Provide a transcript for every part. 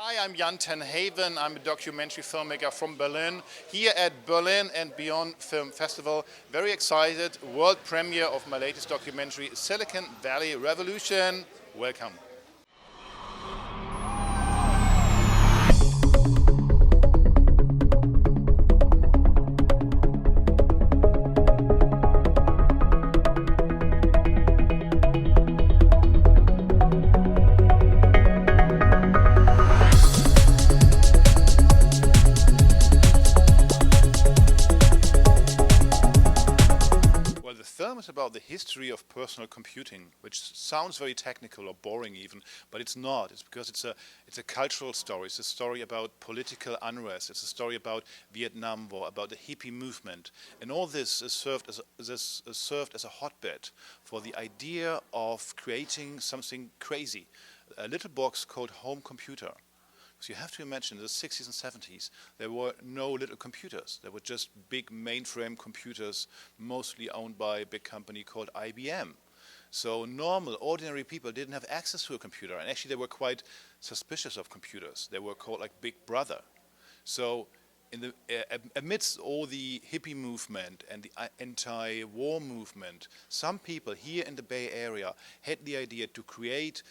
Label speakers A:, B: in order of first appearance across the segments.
A: Hi, I'm Jan Tenhaven. I'm a documentary filmmaker from Berlin, here at Berlin and Beyond Film Festival. Very excited, world premiere of my latest documentary, Silicon Valley Revolution. Welcome. The film is about the history of personal computing, which sounds very technical or boring even, but it's not. It's because it's a cultural story. It's a story about political unrest. It's a story about Vietnam War, about the hippie movement, and all this is served as a hotbed for the idea of creating something crazy, a little box called home computer. So you have to imagine in the 60s and 70s there were no little computers. There were just big mainframe computers, mostly owned by a big company called IBM. So normal, ordinary people didn't have access to a computer, and actually they were quite suspicious of computers. They were called like Big Brother. So amidst all the hippie movement and the anti-war movement, some people here in the Bay Area had the idea to create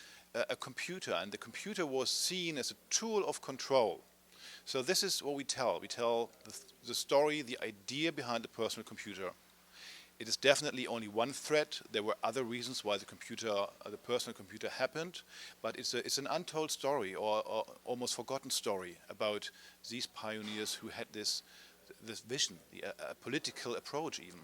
A: a computer, and the computer was seen as a tool of control. So this is what we tell. We tell the story, the idea behind the personal computer. It is definitely only one thread. There were other reasons why the personal computer happened, but it's an untold story, or almost forgotten story about these pioneers who had this vision, a political approach even.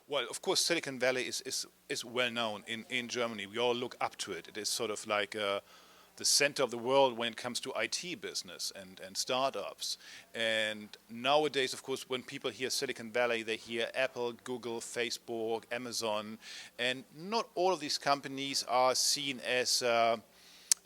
A: Well, of course, Silicon Valley is well known in Germany. We all look up to it. It is sort of like the center of the world when it comes to IT business and startups. And nowadays, of course, when people hear Silicon Valley, they hear Apple, Google, Facebook, Amazon. And not all of these companies are seen as a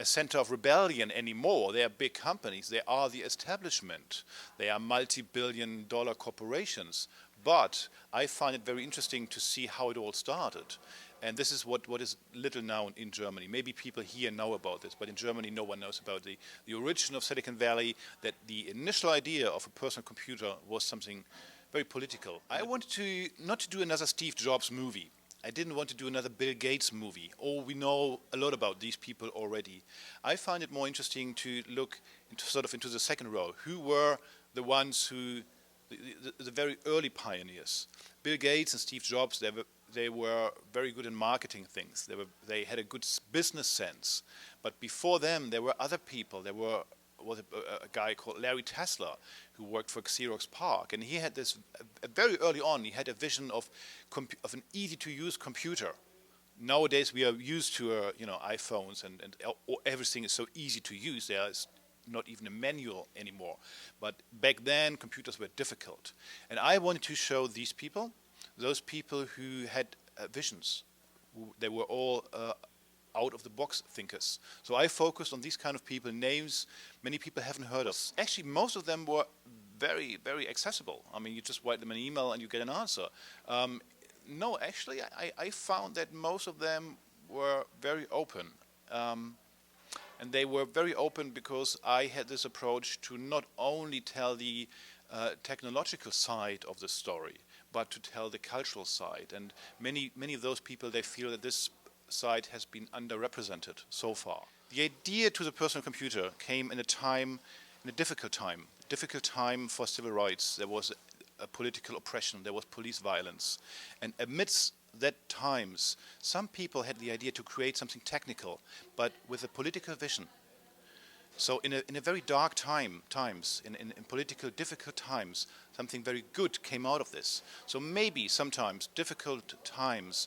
A: center of rebellion anymore. They are big companies. They are the establishment. They are multi-billion-dollar corporations. But I find it very interesting to see how it all started. And this is what is little known in Germany. Maybe people here know about this, but in Germany no one knows about the origin of Silicon Valley, that the initial idea of a personal computer was something very political. I wanted not to do another Steve Jobs movie. I didn't want to do another Bill Gates movie. Oh, we know a lot about these people already. I find it more interesting to look into the second row. Who were the ones who the very early pioneers? Bill Gates and Steve Jobs, they were very good in marketing things. They had a good business sense. But before them, there were other people. There was a guy called Larry Tesler who worked for Xerox PARC, and he had this very early on. He had a vision of an easy-to-use computer. Nowadays, we are used to iPhones and everything is so easy to use. There is not even a manual anymore. But back then, computers were difficult. And I wanted to show these people, those people who had visions. They were all out-of-the-box thinkers. So I focused on these kind of people, names many people haven't heard of. Actually, most of them were very, very accessible. I mean, you just write them an email and you get an answer. No, actually, I found that most of them were very open. And they were very open because I had this approach to not only tell the technological side of the story, but to tell the cultural side. And many of those people, they feel that this side has been underrepresented so far. The idea to the personal computer came in a difficult time for civil rights. There was a political oppression, there was police violence. And amidst that times, some people had the idea to create something technical, but with a political vision. So in a very dark times, in political difficult times, something very good came out of this. So maybe sometimes difficult times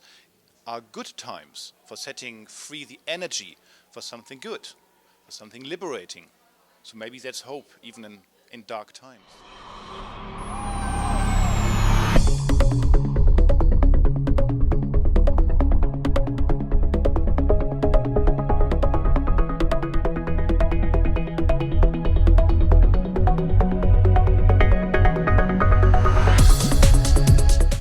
A: are good times for setting free the energy for something good, for something liberating. So maybe that's hope even in dark times.